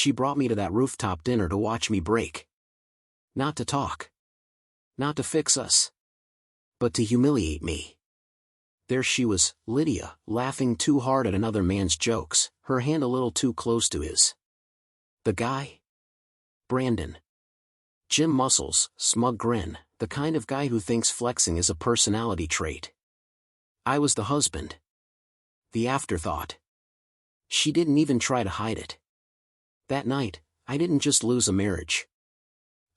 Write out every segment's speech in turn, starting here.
she brought me to that rooftop dinner to watch me break. Not to talk. Not to fix us. But to humiliate me. There she was, Lydia, laughing too hard at another man's jokes, her hand a little too close to his. The guy? Brandon. Gym muscles, smug grin, the kind of guy who thinks flexing is a personality trait. I was the husband. The afterthought. She didn't even try to hide it. That night, I didn't just lose a marriage.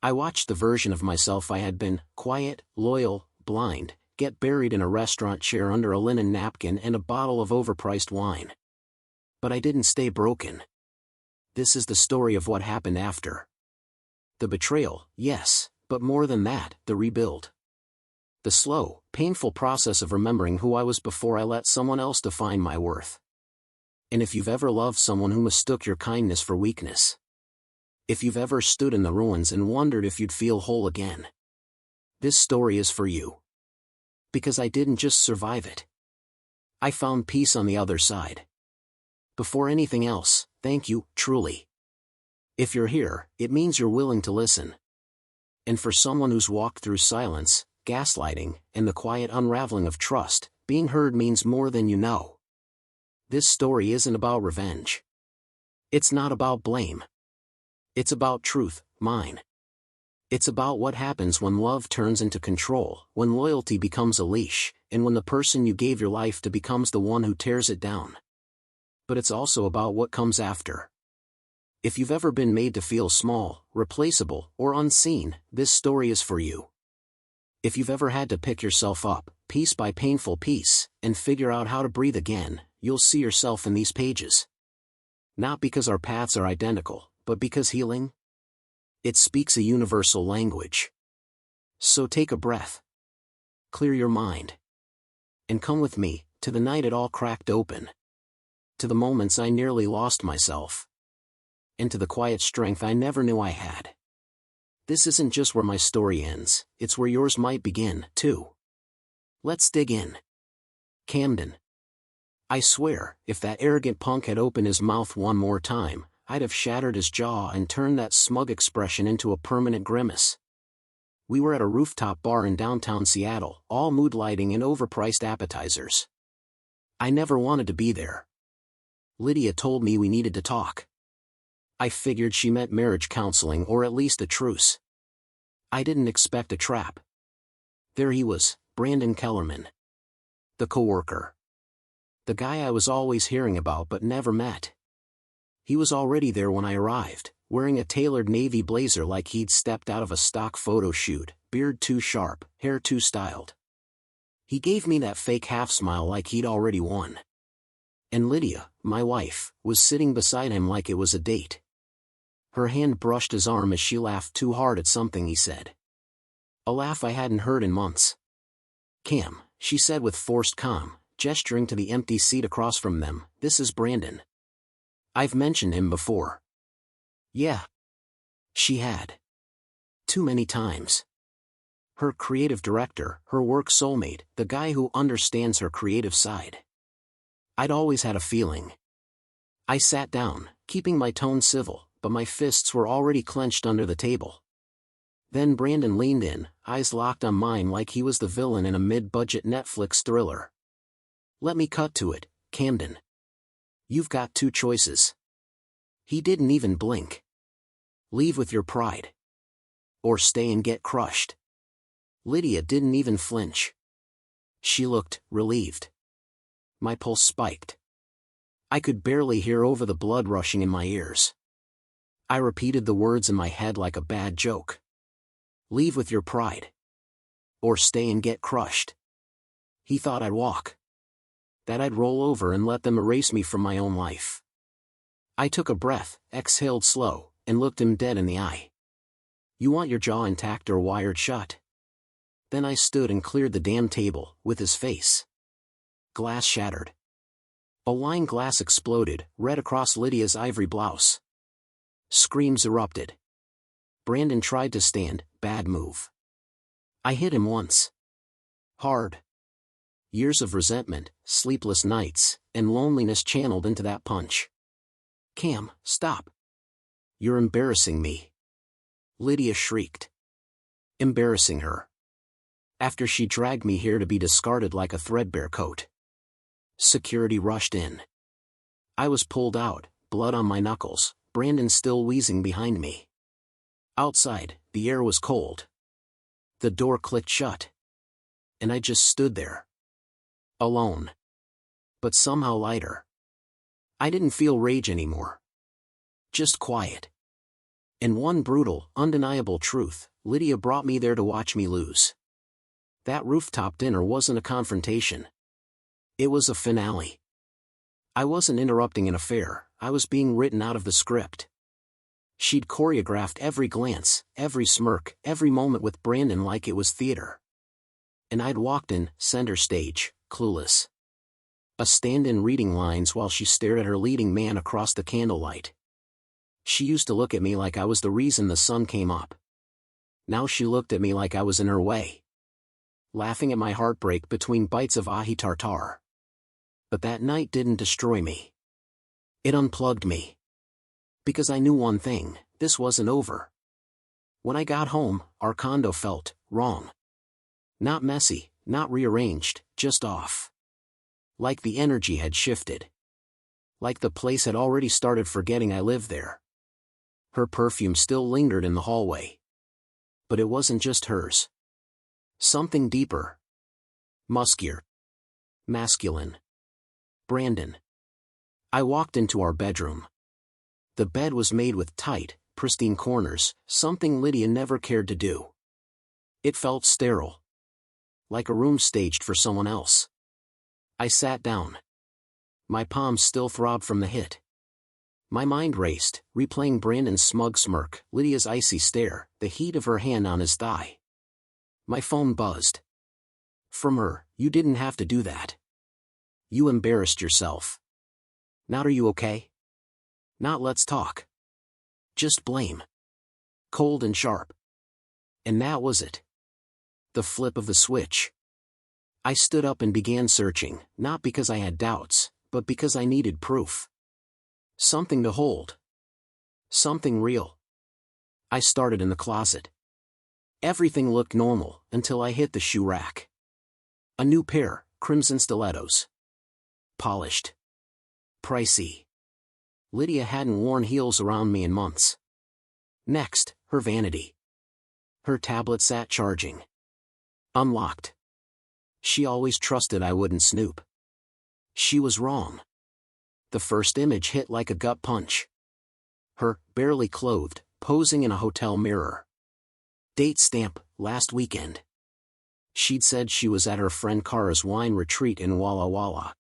I watched the version of myself I had been, quiet, loyal, blind, get buried in a restaurant chair under a linen napkin and a bottle of overpriced wine. But I didn't stay broken. This is the story of what happened after. The betrayal, yes, but more than that, the rebuild. The slow, painful process of remembering who I was before I let someone else define my worth. And if you've ever loved someone who mistook your kindness for weakness. If you've ever stood in the ruins and wondered if you'd feel whole again. This story is for you. Because I didn't just survive it. I found peace on the other side. Before anything else, thank you, truly. If you're here, it means you're willing to listen. And for someone who's walked through silence, gaslighting, and the quiet unraveling of trust, being heard means more than you know. This story isn't about revenge. It's not about blame. It's about truth, mine. It's about what happens when love turns into control, when loyalty becomes a leash, and when the person you gave your life to becomes the one who tears it down. But it's also about what comes after. If you've ever been made to feel small, replaceable, or unseen, this story is for you. If you've ever had to pick yourself up, piece by painful piece, and figure out how to breathe again, you'll see yourself in these pages. Not because our paths are identical, but because healing? It speaks a universal language. So take a breath. Clear your mind. And come with me, to the night it all cracked open. To the moments I nearly lost myself. And to the quiet strength I never knew I had. This isn't just where my story ends, it's where yours might begin, too. Let's dig in. Camden. I swear, if that arrogant punk had opened his mouth one more time, I'd have shattered his jaw and turned that smug expression into a permanent grimace. We were at a rooftop bar in downtown Seattle, all mood lighting and overpriced appetizers. I never wanted to be there. Lydia told me we needed to talk. I figured she meant marriage counseling or at least a truce. I didn't expect a trap. There he was, Brandon Kellerman. The coworker. The guy I was always hearing about but never met. He was already there when I arrived, wearing a tailored navy blazer like he'd stepped out of a stock photo shoot, beard too sharp, hair too styled. He gave me that fake half-smile like he'd already won. And Lydia, my wife, was sitting beside him like it was a date. Her hand brushed his arm as she laughed too hard at something he said. A laugh I hadn't heard in months. "Cam," she said with forced calm, gesturing to the empty seat across from them, "this is Brandon. I've mentioned him before." Yeah. She had. Too many times. Her creative director, her work soulmate, the guy who understands her creative side. I'd always had a feeling. I sat down, keeping my tone civil, but my fists were already clenched under the table. Then Brandon leaned in, eyes locked on mine like he was the villain in a mid-budget Netflix thriller. "Let me cut to it, Camden. You've got two choices." He didn't even blink. "Leave with your pride. Or stay and get crushed." Lydia didn't even flinch. She looked relieved. My pulse spiked. I could barely hear over the blood rushing in my ears. I repeated the words in my head like a bad joke. "Leave with your pride. Or stay and get crushed." He thought I'd walk. That I'd roll over and let them erase me from my own life. I took a breath, exhaled slow, and looked him dead in the eye. "You want your jaw intact or wired shut?" Then I stood and cleared the damn table, with his face. Glass shattered. A wine glass exploded, red across Lydia's ivory blouse. Screams erupted. Brandon tried to stand, bad move. I hit him once. Hard. Years of resentment, sleepless nights, and loneliness channeled into that punch. "Cam, stop." "You're embarrassing me," Lydia shrieked. Embarrassing her. After she dragged me here to be discarded like a threadbare coat. Security rushed in. I was pulled out, blood on my knuckles, Brandon still wheezing behind me. Outside, the air was cold. The door clicked shut. And I just stood there. Alone. But somehow lighter. I didn't feel rage anymore. Just quiet. And one brutal, undeniable truth, Lydia brought me there to watch me lose. That rooftop dinner wasn't a confrontation. It was a finale. I wasn't interrupting an affair, I was being written out of the script. She'd choreographed every glance, every smirk, every moment with Brandon like it was theater. And I'd walked in, center stage, clueless. A stand-in reading lines while she stared at her leading man across the candlelight. She used to look at me like I was the reason the sun came up. Now she looked at me like I was in her way. Laughing at my heartbreak between bites of ahi tartar. But that night didn't destroy me. It unplugged me. Because I knew one thing, this wasn't over. When I got home, our condo felt wrong. Not messy, not rearranged, just off. Like the energy had shifted. Like the place had already started forgetting I lived there. Her perfume still lingered in the hallway. But it wasn't just hers. Something deeper. Muskier. Masculine. Brandon. I walked into our bedroom. The bed was made with tight, pristine corners, something Lydia never cared to do. It felt sterile. Like a room staged for someone else. I sat down. My palms still throbbed from the hit. My mind raced, replaying Brandon's smug smirk, Lydia's icy stare, the heat of her hand on his thigh. My phone buzzed. From her, "You didn't have to do that. You embarrassed yourself. Not are you okay? Not let's talk. Just blame." Cold and sharp. And that was it. The flip of the switch. I stood up and began searching, not because I had doubts, but because I needed proof. Something to hold. Something real. I started in the closet. Everything looked normal, until I hit the shoe rack. A new pair, crimson stilettos. Polished. Pricey. Lydia hadn't worn heels around me in months. Next, her vanity. Her tablet sat charging. Unlocked. She always trusted I wouldn't snoop. She was wrong. The first image hit like a gut punch. Her, barely clothed, posing in a hotel mirror. Date stamp, last weekend. She'd said she was at her friend Kara's wine retreat in Walla Walla.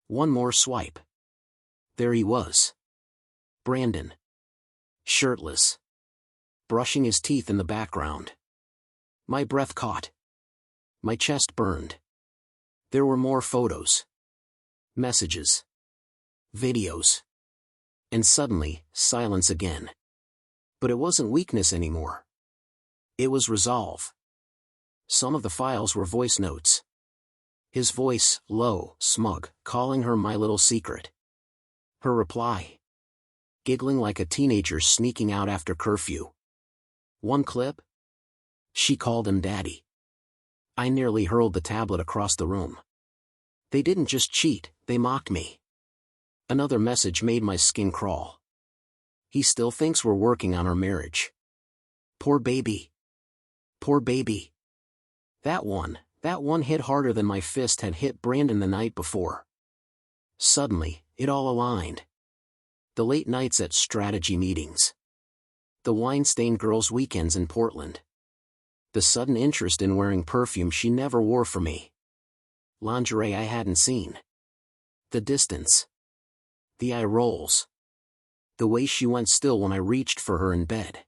One more swipe. There he was. Brandon. Shirtless. Brushing his teeth in the background. My breath caught. My chest burned. There were more photos. Messages. Videos. And suddenly, silence again. But it wasn't weakness anymore. It was resolve. Some of the files were voice notes. His voice, low, smug, calling her my little secret. Her reply. Giggling like a teenager sneaking out after curfew. One clip? She called him daddy. I nearly hurled the tablet across the room. They didn't just cheat, they mocked me. Another message made my skin crawl. He still thinks we're working on our marriage. Poor baby. Poor baby. That one hit harder than my fist had hit Brandon the night before. Suddenly, it all aligned. The late nights at strategy meetings. The wine-stained girls' weekends in Portland. The sudden interest in wearing perfume she never wore for me. Lingerie I hadn't seen. The distance. The eye rolls. The way she went still when I reached for her in bed.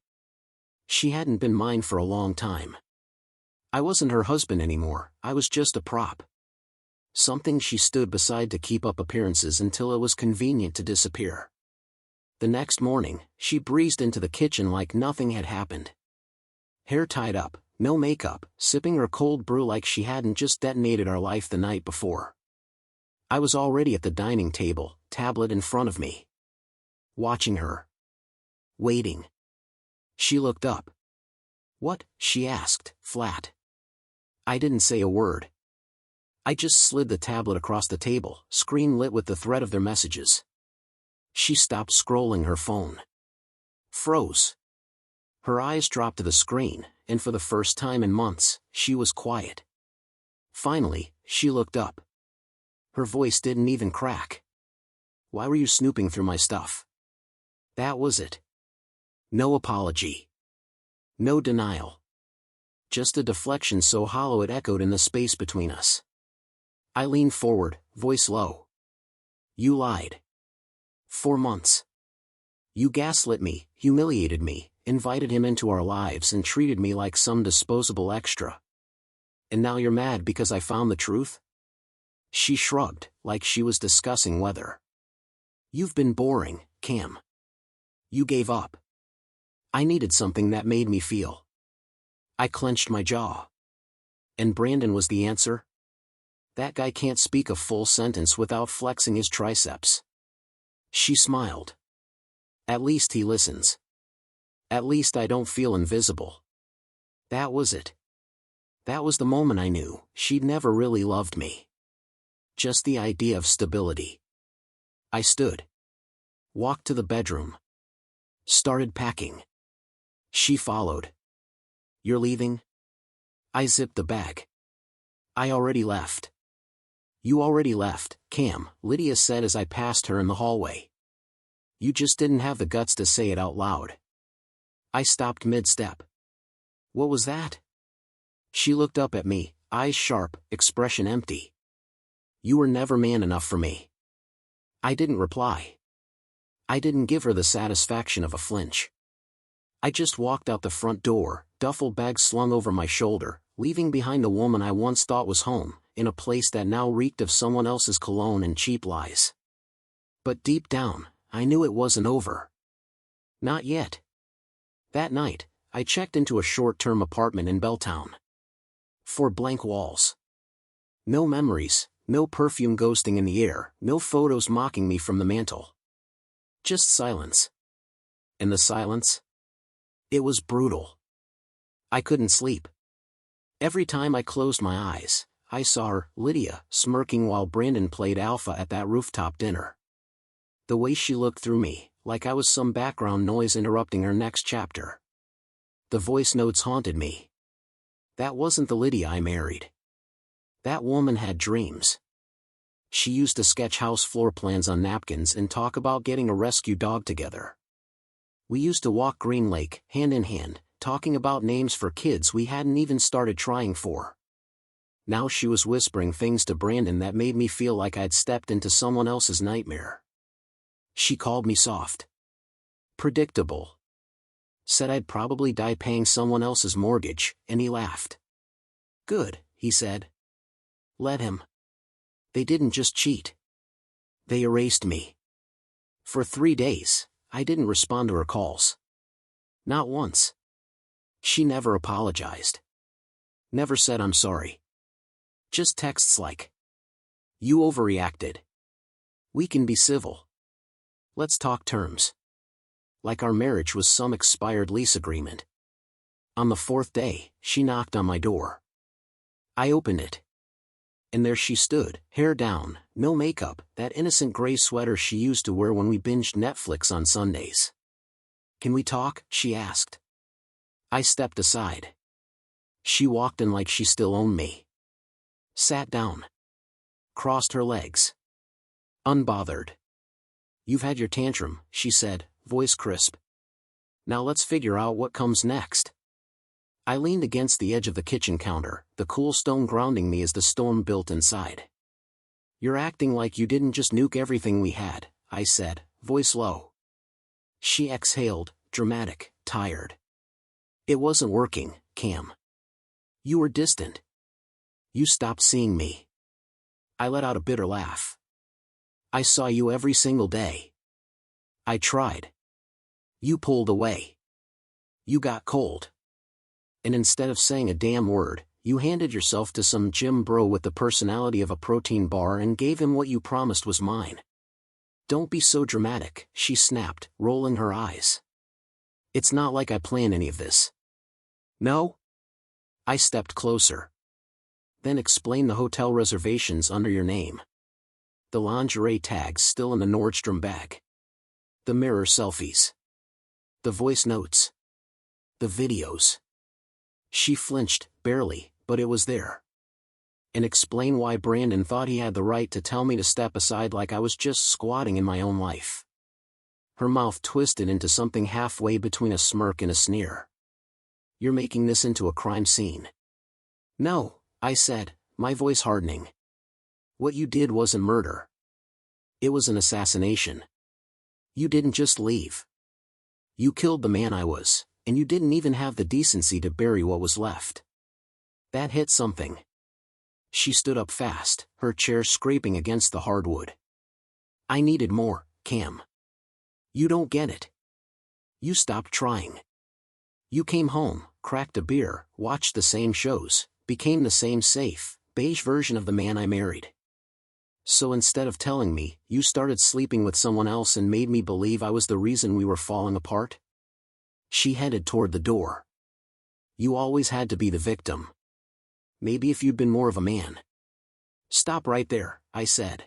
She hadn't been mine for a long time. I wasn't her husband anymore, I was just a prop. Something she stood beside to keep up appearances until it was convenient to disappear. The next morning, she breezed into the kitchen like nothing had happened. Hair tied up, no makeup, sipping her cold brew like she hadn't just detonated our life the night before. I was already at the dining table, tablet in front of me. Watching her. waiting. She looked up. "What?" she asked, flat. I didn't say a word. I just slid the tablet across the table, screen lit with the thread of their messages. She stopped scrolling her phone. Froze. Her eyes dropped to the screen, and for the first time in months, she was quiet. Finally, she looked up. Her voice didn't even crack. "Why were you snooping through my stuff?" That was it. No apology. No denial. Just a deflection so hollow it echoed in the space between us. I leaned forward, voice low. "You lied. 4 months. You gaslit me, humiliated me, invited him into our lives and treated me like some disposable extra. And now you're mad because I found the truth?" She shrugged, like she was discussing weather. "You've been boring, Cam. You gave up. I needed something that made me feel." I clenched my jaw. "And Brandon was the answer?" That guy can't speak a full sentence without flexing his triceps. She smiled. "At least he listens. At least I don't feel invisible." That was it. That was the moment I knew she'd never really loved me. Just the idea of stability. I stood. Walked to the bedroom. Started packing. She followed. "You're leaving?" I zipped the bag. "I already left." "You already left, Cam," Lydia said as I passed her in the hallway. "You just didn't have the guts to say it out loud." I stopped mid-step. "What was that?" She looked up at me, eyes sharp, expression empty. "You were never man enough for me." I didn't reply. I didn't give her the satisfaction of a flinch. I just walked out the front door, duffel bag slung over my shoulder, leaving behind the woman I once thought was home, in a place that now reeked of someone else's cologne and cheap lies. But deep down, I knew it wasn't over. Not yet. That night, I checked into a short-term apartment in Belltown. 4 blank walls. No memories, no perfume ghosting in the air, no photos mocking me from the mantel. Just silence. And the silence? It was brutal. I couldn't sleep. Every time I closed my eyes, I saw her, Lydia, smirking while Brandon played alpha at that rooftop dinner. The way she looked through me, like I was some background noise interrupting her next chapter. The voice notes haunted me. That wasn't the Lydia I married. That woman had dreams. She used to sketch house floor plans on napkins and talk about getting a rescue dog together. We used to walk Green Lake, hand in hand, talking about names for kids we hadn't even started trying for. Now she was whispering things to Brandon that made me feel like I'd stepped into someone else's nightmare. She called me soft. Predictable. Said I'd probably die paying someone else's mortgage, and he laughed. "Good," he said. "Let him. They didn't just cheat. They erased me." For 3 days, I didn't respond to her calls. Not once. She never apologized. Never said I'm sorry. Just texts like, "You overreacted. We can be civil. Let's talk terms." Like our marriage was some expired lease agreement. On the 4th day, she knocked on my door. I opened it. And there she stood, hair down, no makeup, that innocent gray sweater she used to wear when we binged Netflix on Sundays. "Can we talk?" she asked. I stepped aside. She walked in like she still owned me. Sat down. Crossed her legs. Unbothered. "You've had your tantrum," she said, voice crisp. "Now let's figure out what comes next." I leaned against the edge of the kitchen counter, the cool stone grounding me as the storm built inside. "You're acting like you didn't just nuke everything we had," I said, voice low. She exhaled, dramatic, tired. "It wasn't working, Cam. You were distant. You stopped seeing me." I let out a bitter laugh. "I saw you every single day. I tried. You pulled away. You got cold. And instead of saying a damn word, you handed yourself to some gym bro with the personality of a protein bar and gave him what you promised was mine." "Don't be so dramatic," she snapped, rolling her eyes. It's not like I planned any of this. No? I stepped closer. Then explain the hotel reservations under your name. The lingerie tags still in the Nordstrom bag. The mirror selfies. The voice notes. The videos. She flinched, barely, but it was there. And explain why Brandon thought he had the right to tell me to step aside like I was just squatting in my own life. Her mouth twisted into something halfway between a smirk and a sneer. You're making this into a crime scene. No, I said, my voice hardening. What you did wasn't murder. It was an assassination. You didn't just leave. You killed the man I was, and you didn't even have the decency to bury what was left. That hit something. She stood up fast, her chair scraping against the hardwood. I needed more, Cam. You don't get it. You stopped trying. You came home, cracked a beer, watched the same shows, became the same safe, beige version of the man I married. So instead of telling me, you started sleeping with someone else and made me believe I was the reason we were falling apart? She headed toward the door. You always had to be the victim. Maybe if you'd been more of a man. Stop right there, I said.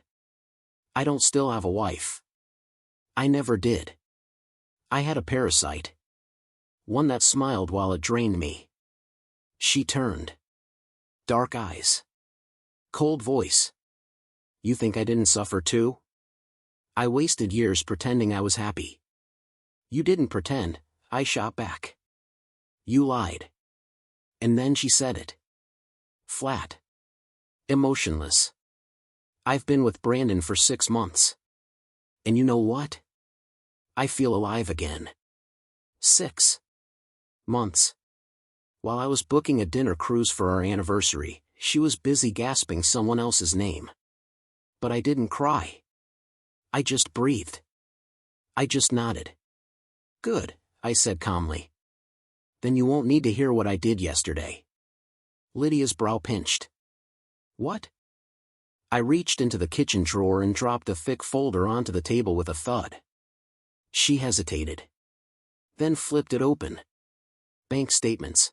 I don't still have a wife. I never did. I had a parasite. One that smiled while it drained me. She turned. Dark eyes. Cold voice. You think I didn't suffer too? I wasted years pretending I was happy. You didn't pretend, I shot back. You lied. And then she said it. Flat. Emotionless. I've been with Brandon for 6 months. And you know what? I feel alive again. 6 months. While I was booking a dinner cruise for our anniversary, she was busy gasping someone else's name. But I didn't cry. I just breathed. I just nodded. Good, I said calmly. Then you won't need to hear what I did yesterday. Lydia's brow pinched. What? I reached into the kitchen drawer and dropped a thick folder onto the table with a thud. She hesitated. Then flipped it open. Bank statements.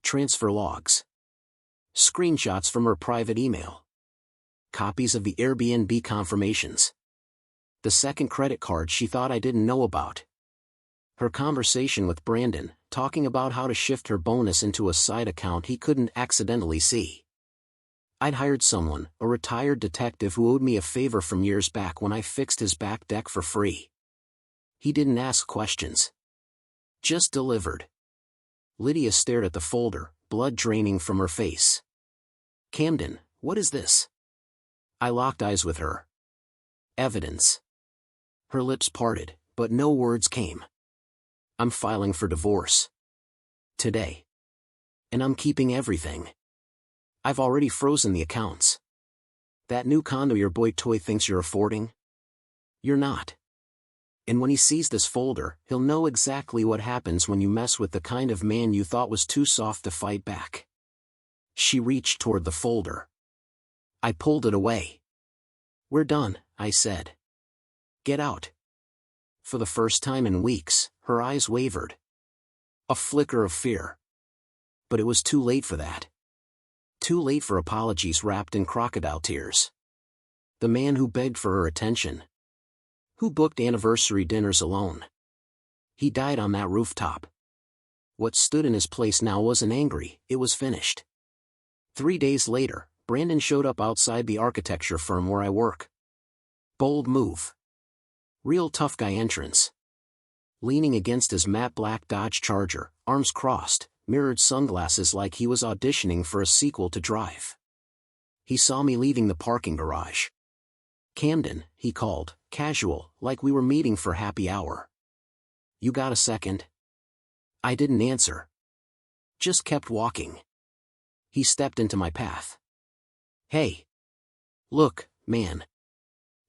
Transfer logs. Screenshots from her private email. Copies of the Airbnb confirmations. The second credit card she thought I didn't know about. Her conversation with Brandon, talking about how to shift her bonus into a side account he couldn't accidentally see. I'd hired someone, a retired detective who owed me a favor from years back when I fixed his back deck for free. He didn't ask questions. Just delivered. Lydia stared at the folder, blood draining from her face. Camden, what is this? I locked eyes with her. Evidence. Her lips parted, but no words came. I'm filing for divorce. Today. And I'm keeping everything. I've already frozen the accounts. That new condo your boy Toy thinks you're affording? You're not. And when he sees this folder, he'll know exactly what happens when you mess with the kind of man you thought was too soft to fight back. She reached toward the folder. I pulled it away. We're done, I said. Get out. For the first time in weeks, her eyes wavered. A flicker of fear. But it was too late for that. Too late for apologies wrapped in crocodile tears. The man who begged for her attention. Who booked anniversary dinners alone. He died on that rooftop. What stood in his place now wasn't angry, it was finished. 3 days later, Brandon showed up outside the architecture firm where I work. Bold move. Real tough guy entrance. Leaning against his matte black Dodge Charger, arms crossed, mirrored sunglasses like he was auditioning for a sequel to Drive. He saw me leaving the parking garage. Camden, he called, casual, like we were meeting for happy hour. You got a second? I didn't answer. Just kept walking. He stepped into my path. Hey. Look, man.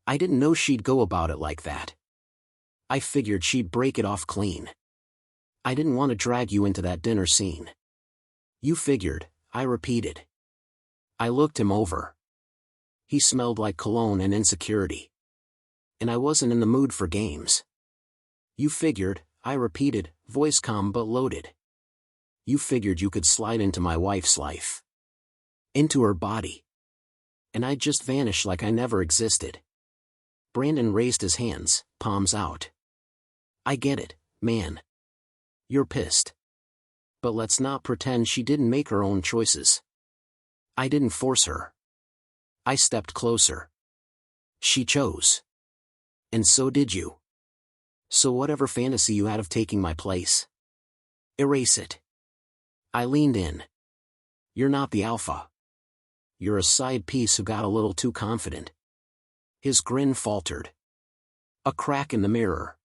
I didn't know she'd go about it like that. I figured she'd break it off clean. I didn't want to drag you into that dinner scene. You figured, I repeated. I looked him over. He smelled like cologne and insecurity. And I wasn't in the mood for games. You figured, I repeated, voice calm but loaded. You figured you could slide into my wife's life. Into her body. And I'd just vanish like I never existed. Brandon raised his hands, palms out. I get it, man. You're pissed. But let's not pretend she didn't make her own choices. I didn't force her. I stepped closer. She chose. And so did you. So whatever fantasy you had of taking my place, erase it. I leaned in. You're not the alpha. You're a side piece who got a little too confident. His grin faltered. A crack in the mirror.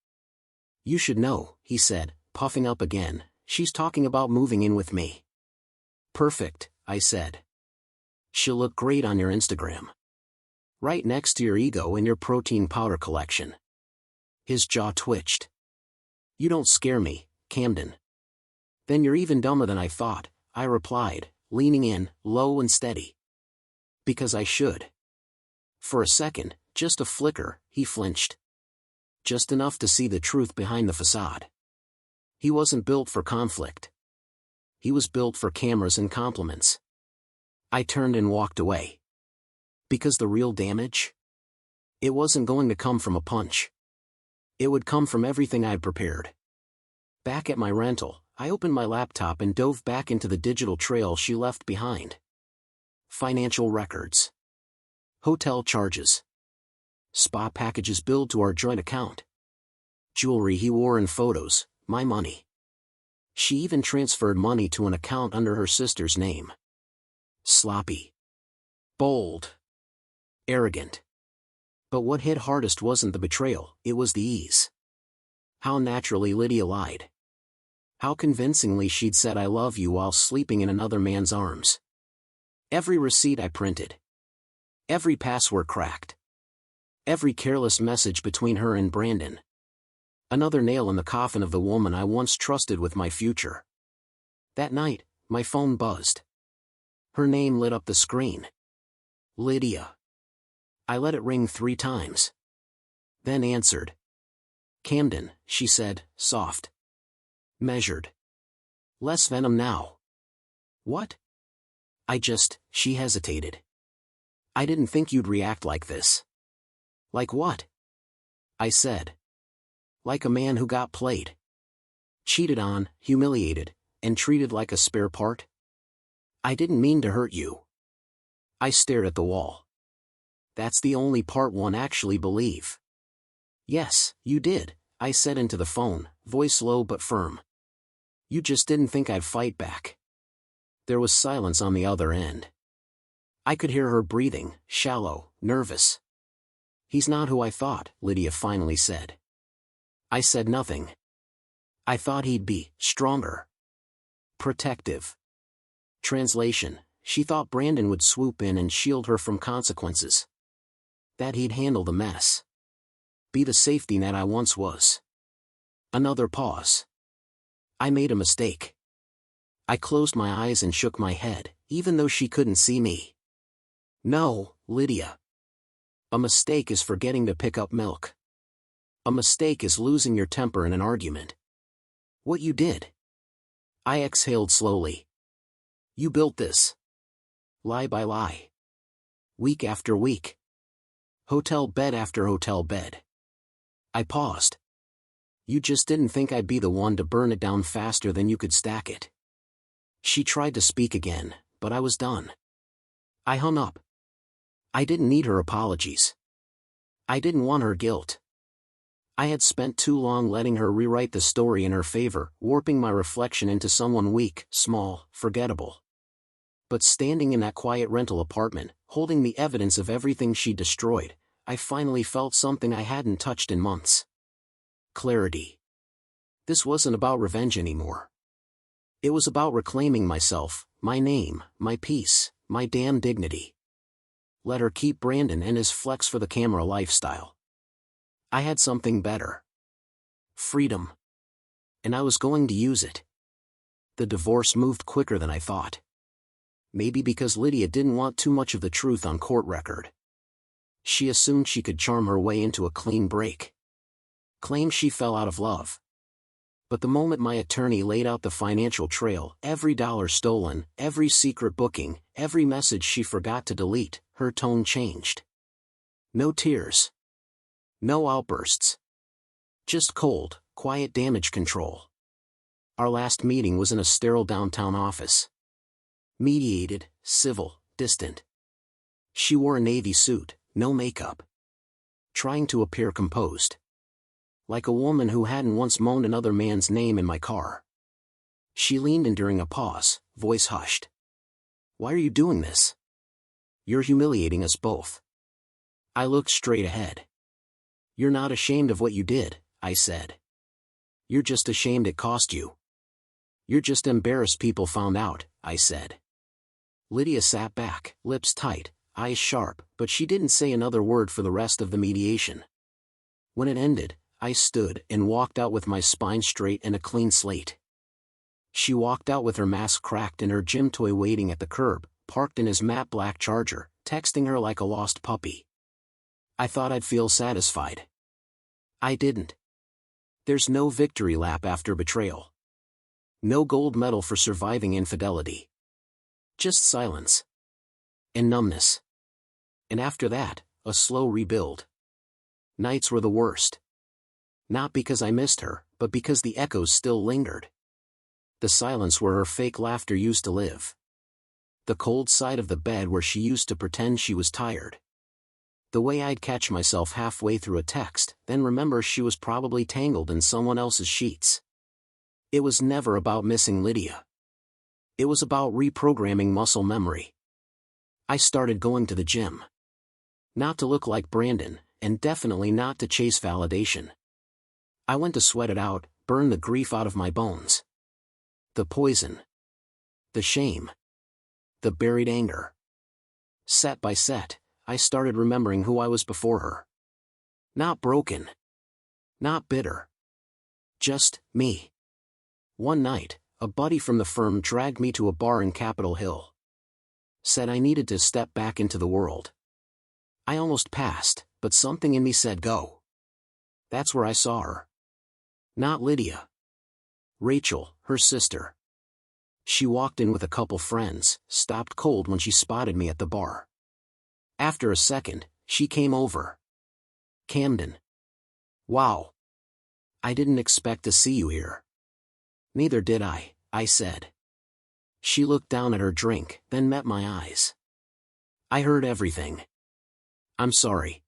You should know, he said, puffing up again, she's talking about moving in with me. Perfect, I said. She'll look great on your Instagram. Right next to your ego and your protein powder collection. His jaw twitched. You don't scare me, Camden. Then you're even dumber than I thought, I replied, leaning in, low and steady. Because I should. For a second, just a flicker, he flinched. Just enough to see the truth behind the facade. He wasn't built for conflict. He was built for cameras and compliments. I turned and walked away. Because the real damage? It wasn't going to come from a punch. It would come from everything I'd prepared. Back at my rental, I opened my laptop and dove back into the digital trail she left behind. Financial records. Hotel charges. Spa packages billed to our joint account. Jewelry he wore in photos, my money. She even transferred money to an account under her sister's name. Sloppy. Bold. Arrogant. But what hit hardest wasn't the betrayal, it was the ease. How naturally Lydia lied. How convincingly she'd said I love you while sleeping in another man's arms. Every receipt I printed. Every password cracked. Every careless message between her and Brandon. Another nail in the coffin of the woman I once trusted with my future. That night, my phone buzzed. Her name lit up the screen. Lydia. I let it ring 3 times. Then answered. Camden, she said, soft. Measured. Less venom now. What? She hesitated. I didn't think you'd react like this. Like what? I said. Like a man who got played. Cheated on, humiliated, and treated like a spare part. I didn't mean to hurt you. I stared at the wall. That's the only part one actually believe. Yes, you did, I said into the phone, voice low but firm. You just didn't think I'd fight back. There was silence on the other end. I could hear her breathing, shallow, nervous. He's not who I thought, Lydia finally said. I said nothing. I thought he'd be stronger. Protective. Translation, she thought Brandon would swoop in and shield her from consequences. That he'd handle the mess. Be the safety net I once was. Another pause. I made a mistake. I closed my eyes and shook my head, even though she couldn't see me. No, Lydia. A mistake is forgetting to pick up milk. A mistake is losing your temper in an argument. What you did. I exhaled slowly. You built this. Lie by lie. Week after week. Hotel bed after hotel bed. I paused. You just didn't think I'd be the one to burn it down faster than you could stack it. She tried to speak again, but I was done. I hung up. I didn't need her apologies. I didn't want her guilt. I had spent too long letting her rewrite the story in her favor, warping my reflection into someone weak, small, forgettable. But standing in that quiet rental apartment, holding the evidence of everything she destroyed, I finally felt something I hadn't touched in months. Clarity. This wasn't about revenge anymore. It was about reclaiming myself, my name, my peace, my damn dignity. Let her keep Brandon and his flex for the camera lifestyle. I had something better. Freedom. And I was going to use it. The divorce moved quicker than I thought. Maybe because Lydia didn't want too much of the truth on court record. She assumed she could charm her way into a clean break. Claim she fell out of love. But the moment my attorney laid out the financial trail, every dollar stolen, every secret booking, every message she forgot to delete, her tone changed. No tears. No outbursts. Just cold, quiet damage control. Our last meeting was in a sterile downtown office. Mediated, civil, distant. She wore a navy suit, no makeup. Trying to appear composed. Like a woman who hadn't once moaned another man's name in my car. She leaned in during a pause, voice hushed. "Why are you doing this? You're humiliating us both." I looked straight ahead. "You're not ashamed of what you did," I said. "You're just ashamed it cost you. You're just embarrassed people found out," I said. Lydia sat back, lips tight, eyes sharp, but she didn't say another word for the rest of the mediation. When it ended, I stood and walked out with my spine straight and a clean slate. She walked out with her mask cracked and her gym toy waiting at the curb, parked in his matte black Charger, texting her like a lost puppy. I thought I'd feel satisfied. I didn't. There's no victory lap after betrayal. No gold medal for surviving infidelity. Just silence. And numbness. And after that, a slow rebuild. Nights were the worst. Not because I missed her, but because the echoes still lingered. The silence where her fake laughter used to live. The cold side of the bed where she used to pretend she was tired. The way I'd catch myself halfway through a text, then remember she was probably tangled in someone else's sheets. It was never about missing Lydia. It was about reprogramming muscle memory. I started going to the gym. Not to look like Brandon, and definitely not to chase validation. I went to sweat it out, burn the grief out of my bones. The poison. The shame. The buried anger. Set by set, I started remembering who I was before her. Not broken. Not bitter. Just me. One night, a buddy from the firm dragged me to a bar in Capitol Hill. Said I needed to step back into the world. I almost passed, but something in me said go. That's where I saw her. Not Lydia. Rachel, her sister. She walked in with a couple friends, stopped cold when she spotted me at the bar. After a second, she came over. "Camden. Wow. I didn't expect to see you here." "Neither did I said. She looked down at her drink, then met my eyes. "I heard everything. I'm sorry."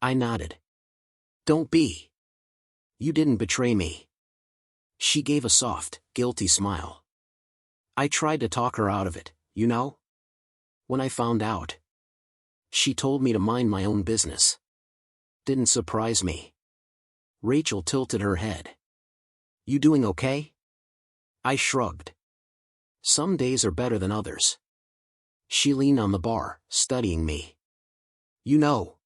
I nodded. "Don't be. You didn't betray me." She gave a soft, guilty smile. "I tried to talk her out of it, you know? When I found out. She told me to mind my own business. Didn't surprise me." Rachel tilted her head. "You doing okay?" I shrugged. "Some days are better than others." She leaned on the bar, studying me. "You know.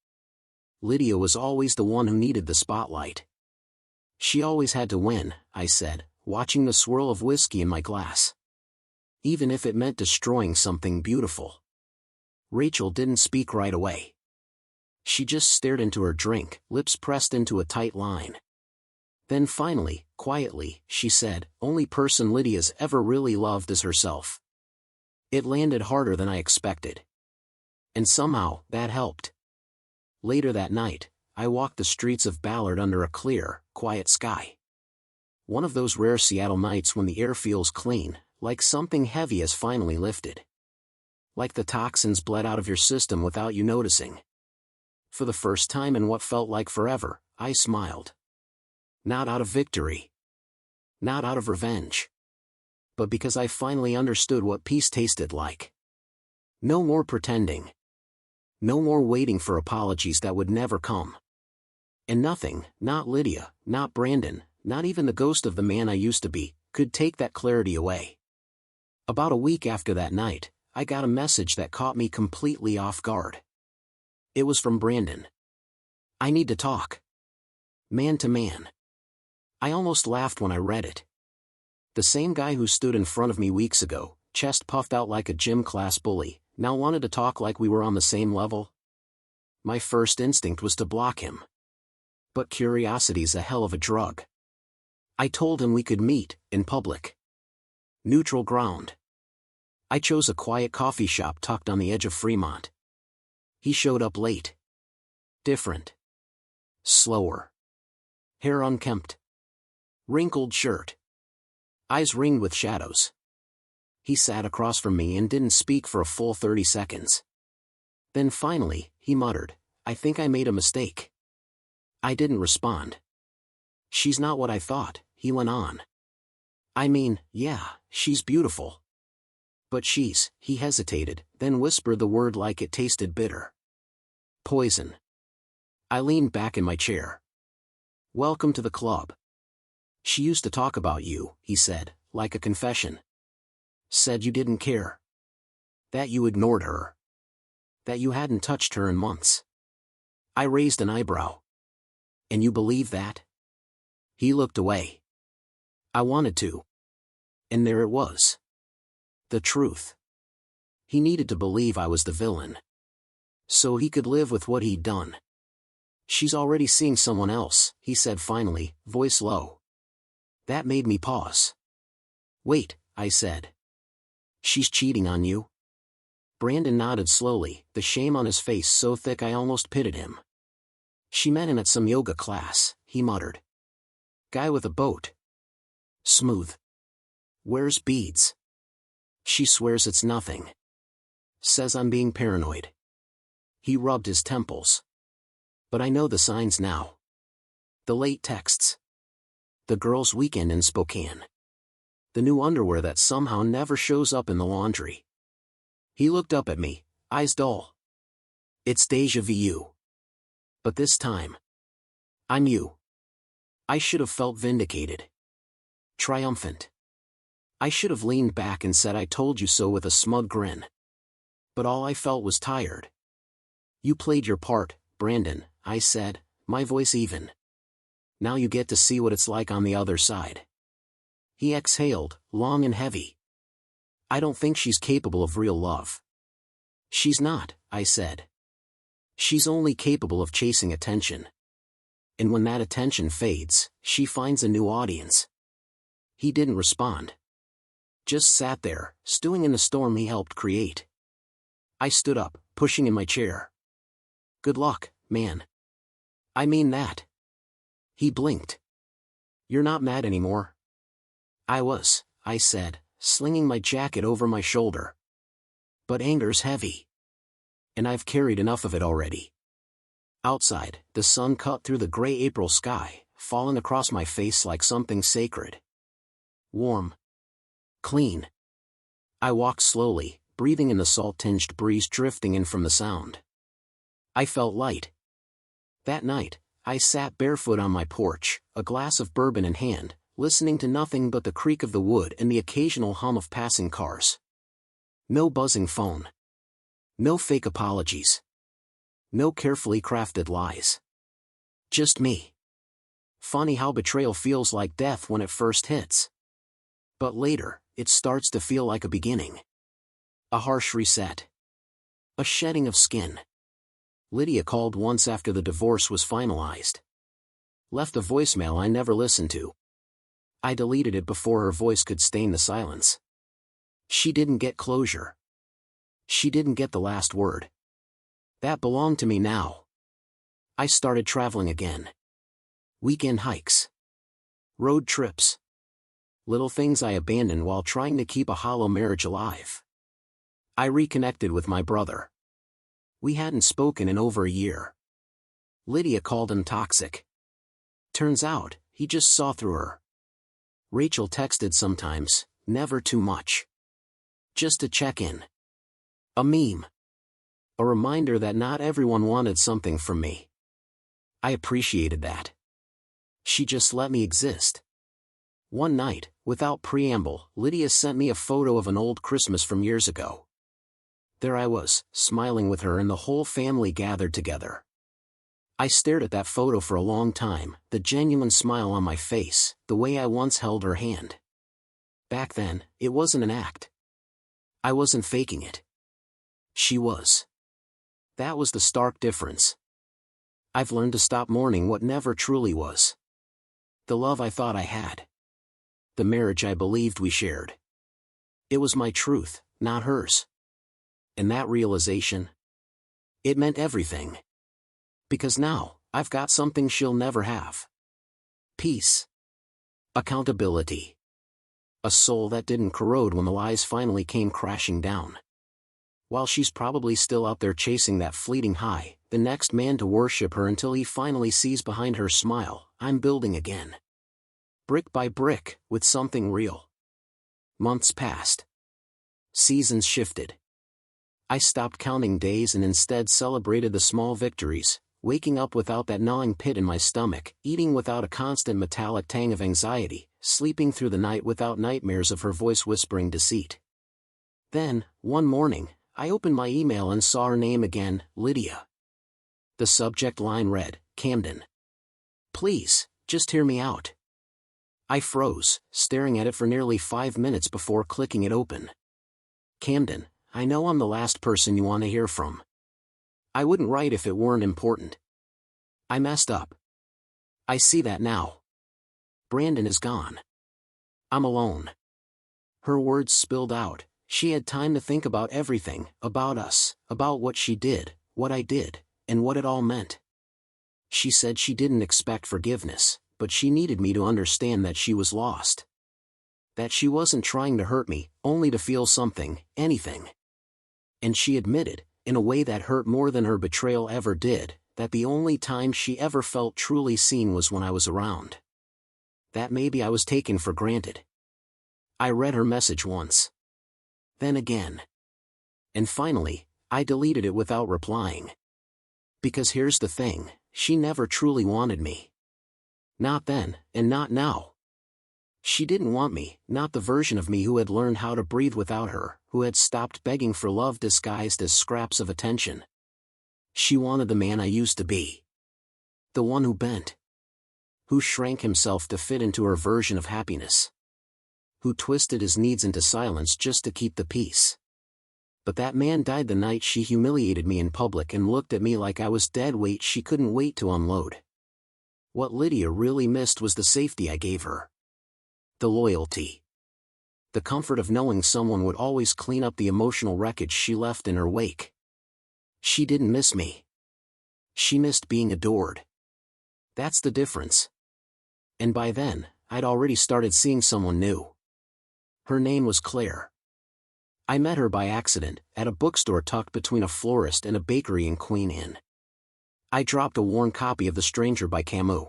Lydia was always the one who needed the spotlight." "She always had to win," I said, watching the swirl of whiskey in my glass. "Even if it meant destroying something beautiful." Rachel didn't speak right away. She just stared into her drink, lips pressed into a tight line. Then finally, quietly, she said, "Only person Lydia's ever really loved is herself." It landed harder than I expected. And somehow, that helped. Later that night, I walked the streets of Ballard under a clear, quiet sky. One of those rare Seattle nights when the air feels clean, like something heavy has finally lifted. Like the toxins bled out of your system without you noticing. For the first time in what felt like forever, I smiled. Not out of victory. Not out of revenge. But because I finally understood what peace tasted like. No more pretending. No more waiting for apologies that would never come. And nothing, not Lydia, not Brandon, not even the ghost of the man I used to be, could take that clarity away. About a week after that night, I got a message that caught me completely off guard. It was from Brandon. "I need to talk. Man to man." I almost laughed when I read it. The same guy who stood in front of me weeks ago, chest puffed out like a gym class bully, now wanted to talk like we were on the same level. My first instinct was to block him. But curiosity's a hell of a drug. I told him we could meet, in public. Neutral ground. I chose a quiet coffee shop tucked on the edge of Fremont. He showed up late. Different. Slower. Hair unkempt. Wrinkled shirt. Eyes ringed with shadows. He sat across from me and didn't speak for a full 30 seconds. Then finally, he muttered, "I think I made a mistake." I didn't respond. "She's not what I thought," he went on. "I mean, yeah, she's beautiful. But he hesitated, then whispered the word like it tasted bitter. "Poison." I leaned back in my chair. "Welcome to the club. She used to talk about you," he said, like a confession. "Said you didn't care. That you ignored her. That you hadn't touched her in months." I raised an eyebrow. "And you believe that?" He looked away. I wanted to. And there it was. The truth. He needed to believe I was the villain. So he could live with what he'd done. "She's already seeing someone else," he said finally, voice low. That made me pause. "Wait," I said. "She's cheating on you?" Brandon nodded slowly, the shame on his face so thick I almost pitied him. "She met him at some yoga class," he muttered. "Guy with a boat. Smooth. Wears beads. She swears it's nothing. Says I'm being paranoid." He rubbed his temples. "But I know the signs now. The late texts. The girls' weekend in Spokane. The new underwear that somehow never shows up in the laundry." He looked up at me, eyes dull. "It's déjà vu. But this time, I'm you." I should have felt vindicated. Triumphant. I should have leaned back and said "I told you so" with a smug grin. But all I felt was tired. "You played your part, Brandon," I said, my voice even. "Now you get to see what it's like on the other side." He exhaled, long and heavy. "I don't think she's capable of real love." "She's not," I said. "She's only capable of chasing attention. And when that attention fades, she finds a new audience." He didn't respond. Just sat there, stewing in the storm he helped create. I stood up, pushing in my chair. "Good luck, man." "I mean that." He blinked. "You're not mad anymore?" "I was," I said, slinging my jacket over my shoulder. "But anger's heavy. And I've carried enough of it already." Outside, the sun cut through the gray April sky, falling across my face like something sacred. Warm. Clean. I walked slowly, breathing in the salt-tinged breeze drifting in from the sound. I felt light. That night, I sat barefoot on my porch, a glass of bourbon in hand, listening to nothing but the creak of the wood and the occasional hum of passing cars. No buzzing phone. No fake apologies. No carefully crafted lies. Just me. Funny how betrayal feels like death when it first hits. But later, it starts to feel like a beginning. A harsh reset. A shedding of skin. Lydia called once after the divorce was finalized. Left a voicemail I never listened to. I deleted it before her voice could stain the silence. She didn't get closure. She didn't get the last word. That belonged to me now. I started traveling again. Weekend hikes. Road trips. Little things I abandoned while trying to keep a hollow marriage alive. I reconnected with my brother. We hadn't spoken in over a year. Lydia called him toxic. Turns out, he just saw through her. Rachel texted sometimes, never too much. Just to check in. A meme. A reminder that not everyone wanted something from me. I appreciated that. She just let me exist. One night, without preamble, Lydia sent me a photo of an old Christmas from years ago. There I was, smiling with her and the whole family gathered together. I stared at that photo for a long time, the genuine smile on my face, the way I once held her hand. Back then, it wasn't an act. I wasn't faking it. She was. That was the stark difference. I've learned to stop mourning what never truly was. The love I thought I had. The marriage I believed we shared. It was my truth, not hers. And that realization? It meant everything. Because now, I've got something she'll never have. Peace. Accountability. A soul that didn't corrode when the lies finally came crashing down. While she's probably still out there chasing that fleeting high, the next man to worship her until he finally sees behind her smile, I'm building again. Brick by brick, with something real. Months passed. Seasons shifted. I stopped counting days and instead celebrated the small victories, waking up without that gnawing pit in my stomach, eating without a constant metallic tang of anxiety, sleeping through the night without nightmares of her voice whispering deceit. Then, one morning, I opened my email and saw her name again, Lydia. The subject line read, Camden. Please, just hear me out. I froze, staring at it for nearly 5 minutes before clicking it open. Camden, I know I'm the last person you want to hear from. I wouldn't write if it weren't important. I messed up. I see that now. Brandon is gone. I'm alone. Her words spilled out. She had time to think about everything, about us, about what she did, what I did, and what it all meant. She said she didn't expect forgiveness, but she needed me to understand that she was lost. That she wasn't trying to hurt me, only to feel something, anything. And she admitted, in a way that hurt more than her betrayal ever did, that the only time she ever felt truly seen was when I was around. That maybe I was taken for granted. I read her message once. Then again. And finally, I deleted it without replying. Because here's the thing, she never truly wanted me. Not then, and not now. She didn't want me, not the version of me who had learned how to breathe without her, who had stopped begging for love disguised as scraps of attention. She wanted the man I used to be. The one who bent. Who shrank himself to fit into her version of happiness. Who twisted his needs into silence just to keep the peace. But that man died the night she humiliated me in public and looked at me like I was dead weight she couldn't wait to unload. What Lydia really missed was the safety I gave her. The loyalty. The comfort of knowing someone would always clean up the emotional wreckage she left in her wake. She didn't miss me. She missed being adored. That's the difference. And by then, I'd already started seeing someone new. Her name was Claire. I met her by accident, at a bookstore tucked between a florist and a bakery in Queen Anne. I dropped a worn copy of The Stranger by Camus.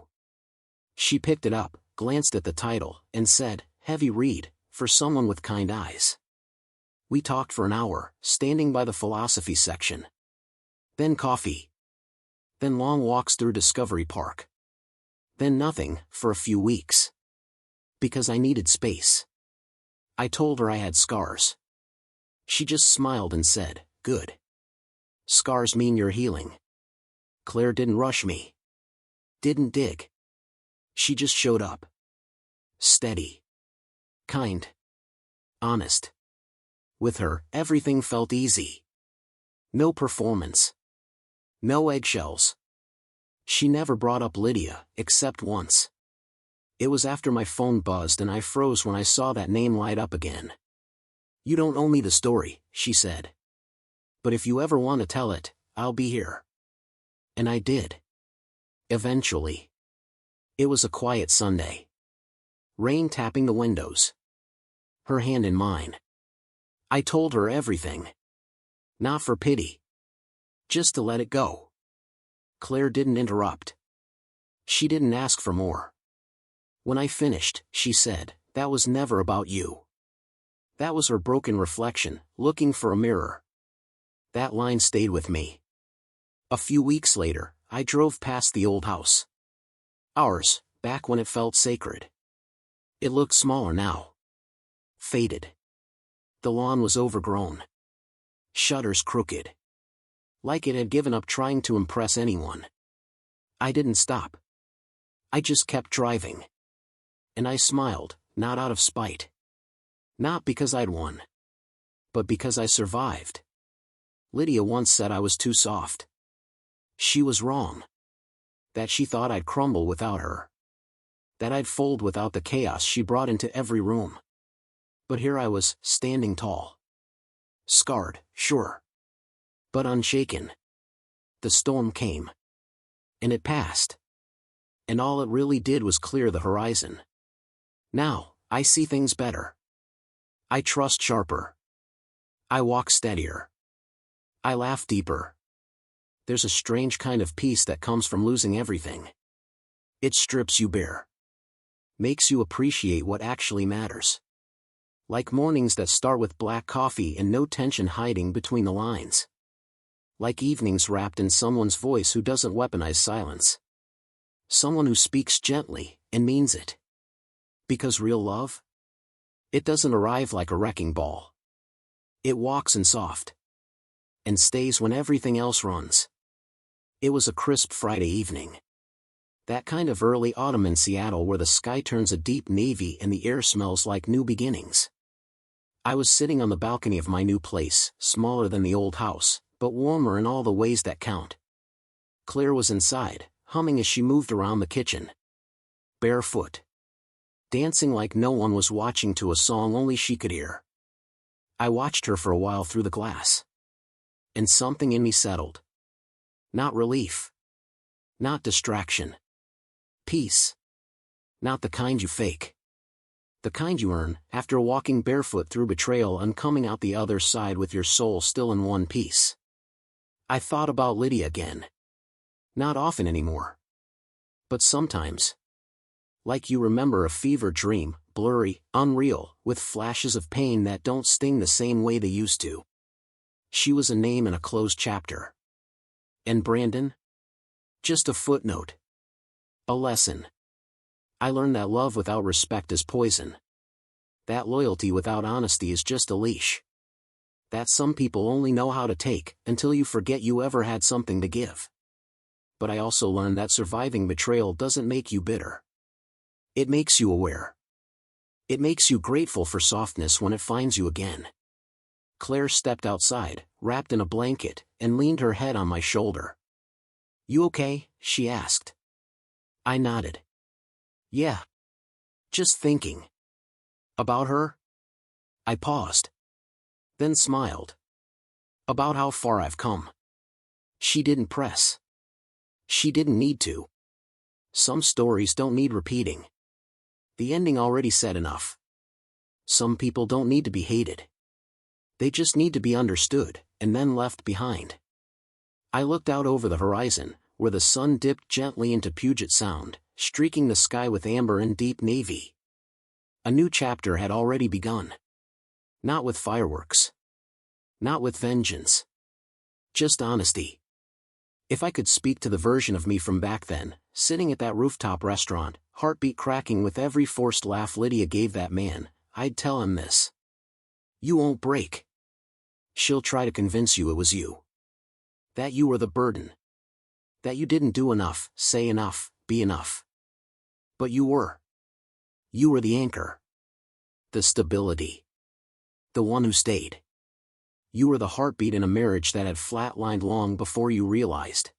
She picked it up, glanced at the title, and said, "Heavy read, for someone with kind eyes." We talked for an hour, standing by the philosophy section. Then coffee. Then long walks through Discovery Park. Then nothing, for a few weeks. Because I needed space. I told her I had scars. She just smiled and said, "Good. Scars mean you're healing." Claire didn't rush me. Didn't dig. She just showed up. Steady. Kind. Honest. With her, everything felt easy. No performance. No eggshells. She never brought up Lydia, except once. It was after my phone buzzed and I froze when I saw that name light up again. "You don't owe me the story," she said. "But if you ever want to tell it, I'll be here." And I did. Eventually. It was a quiet Sunday. Rain tapping the windows. Her hand in mine. I told her everything. Not for pity. Just to let it go. Claire didn't interrupt. She didn't ask for more. When I finished, she said, "That was never about you." That was her broken reflection, looking for a mirror. That line stayed with me. A few weeks later, I drove past the old house. Ours, back when it felt sacred. It looked smaller now. Faded. The lawn was overgrown. Shutters crooked. Like it had given up trying to impress anyone. I didn't stop. I just kept driving. And I smiled, not out of spite. Not because I'd won. But because I survived. Lydia once said I was too soft. She was wrong. That she thought I'd crumble without her. that I'd fold without the chaos she brought into every room. But here I was, standing tall. Scarred, sure. But unshaken. The storm came. And it passed. And all it really did was clear the horizon. Now, I see things better. I trust sharper. I walk steadier. I laugh deeper. There's a strange kind of peace that comes from losing everything. It strips you bare. Makes you appreciate what actually matters. Like mornings that start with black coffee and no tension hiding between the lines. Like evenings wrapped in someone's voice who doesn't weaponize silence. Someone who speaks gently, and means it. Because real love? It doesn't arrive like a wrecking ball. It walks in soft. And stays when everything else runs. It was a crisp Friday evening. That kind of early autumn in Seattle where the sky turns a deep navy and the air smells like new beginnings. I was sitting on the balcony of my new place, smaller than the old house, but warmer in all the ways that count. Claire was inside, humming as she moved around the kitchen. Barefoot. Dancing like no one was watching to a song only she could hear. I watched her for a while through the glass. And something in me settled. Not relief. Not distraction. Peace. Not the kind you fake. The kind you earn, after walking barefoot through betrayal and coming out the other side with your soul still in one piece. I thought about Lydia again. Not often anymore. But sometimes. Like you remember a fever dream, blurry, unreal, with flashes of pain that don't sting the same way they used to. She was a name in a closed chapter. And Brandon? Just a footnote. A lesson. I learned that love without respect is poison. That loyalty without honesty is just a leash. That some people only know how to take, until you forget you ever had something to give. But I also learned that surviving betrayal doesn't make you bitter. It makes you aware. It makes you grateful for softness when it finds you again. Claire stepped outside, wrapped in a blanket, and leaned her head on my shoulder. "You okay?" she asked. I nodded. "Yeah. Just thinking. About her?" I paused. Then smiled. About how far I've come. She didn't press. She didn't need to. Some stories don't need repeating. The ending already said enough. Some people don't need to be hated. They just need to be understood, and then left behind. I looked out over the horizon, where the sun dipped gently into Puget Sound, streaking the sky with amber and deep navy. A new chapter had already begun. Not with fireworks. Not with vengeance. Just honesty. If I could speak to the version of me from back then, sitting at that rooftop restaurant, heartbeat cracking with every forced laugh Lydia gave that man, I'd tell him this. You won't break. She'll try to convince you it was you. That you were the burden. That you didn't do enough, say enough, be enough. But you were. You were the anchor. The stability. The one who stayed. You were the heartbeat in a marriage that had flatlined long before you realized.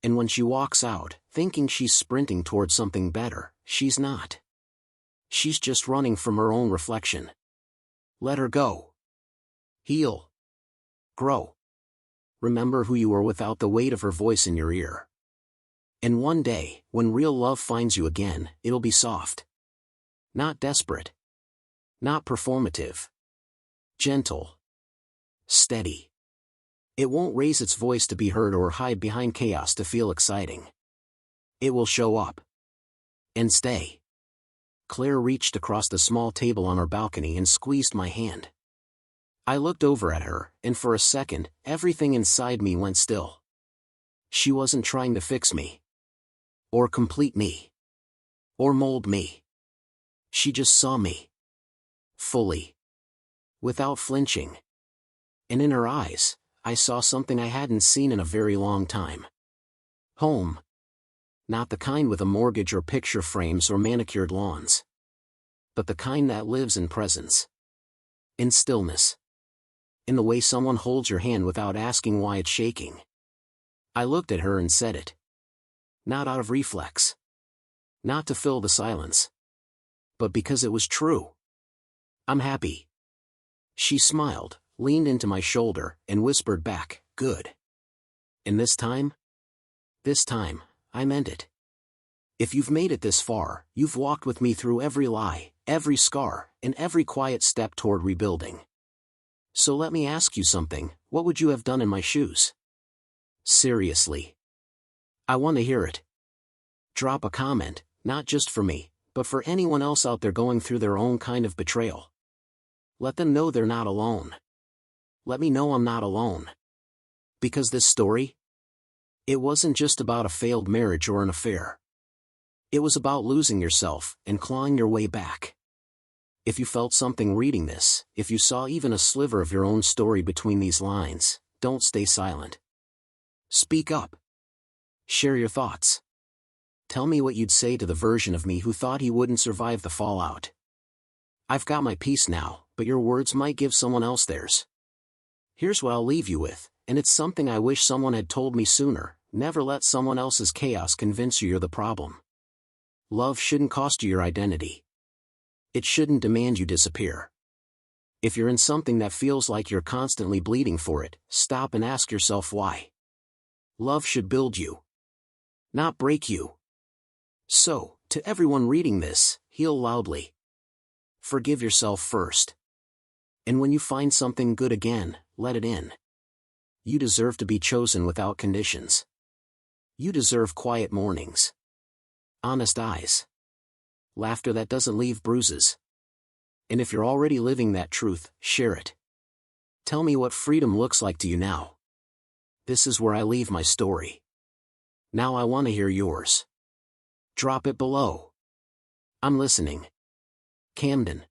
And when she walks out, thinking she's sprinting towards something better, she's not. She's just running from her own reflection. Let her go. Heal. Grow. Remember who you were without the weight of her voice in your ear. And one day, when real love finds you again, it'll be soft. Not desperate. Not performative. Gentle. Steady. It won't raise its voice to be heard or hide behind chaos to feel exciting. It will show up. And stay. Claire reached across the small table on our balcony and squeezed my hand. I looked over at her, and for a second, everything inside me went still. She wasn't trying to fix me. Or complete me. Or mold me. She just saw me. Fully. Without flinching. And in her eyes, I saw something I hadn't seen in a very long time. Home. Not the kind with a mortgage or picture frames or manicured lawns. But the kind that lives in presence. In stillness. In the way someone holds your hand without asking why it's shaking. I looked at her and said it. Not out of reflex. Not to fill the silence, but because it was true. I'm happy. She smiled, leaned into my shoulder, and whispered back, good. And this time? This time, I meant it. If you've made it this far, you've walked with me through every lie, every scar, and every quiet step toward rebuilding. So let me ask you something, what would you have done in my shoes? Seriously. I want to hear it. Drop a comment, not just for me, but for anyone else out there going through their own kind of betrayal. Let them know they're not alone. Let me know I'm not alone. Because this story? It wasn't just about a failed marriage or an affair. It was about losing yourself and clawing your way back. If you felt something reading this, if you saw even a sliver of your own story between these lines, don't stay silent. Speak up. Share your thoughts. Tell me what you'd say to the version of me who thought he wouldn't survive the fallout. I've got my piece now, but your words might give someone else theirs. Here's what I'll leave you with, and it's something I wish someone had told me sooner: never let someone else's chaos convince you you're the problem. Love shouldn't cost you your identity. It shouldn't demand you disappear. If you're in something that feels like you're constantly bleeding for it, stop and ask yourself why. Love should build you, not break you. So, to everyone reading this, heal loudly. Forgive yourself first. And when you find something good again, let it in. You deserve to be chosen without conditions. You deserve quiet mornings. Honest eyes. Laughter that doesn't leave bruises. And if you're already living that truth, share it. Tell me what freedom looks like to you now. This is where I leave my story. Now I want to hear yours. Drop it below. I'm listening. Camden.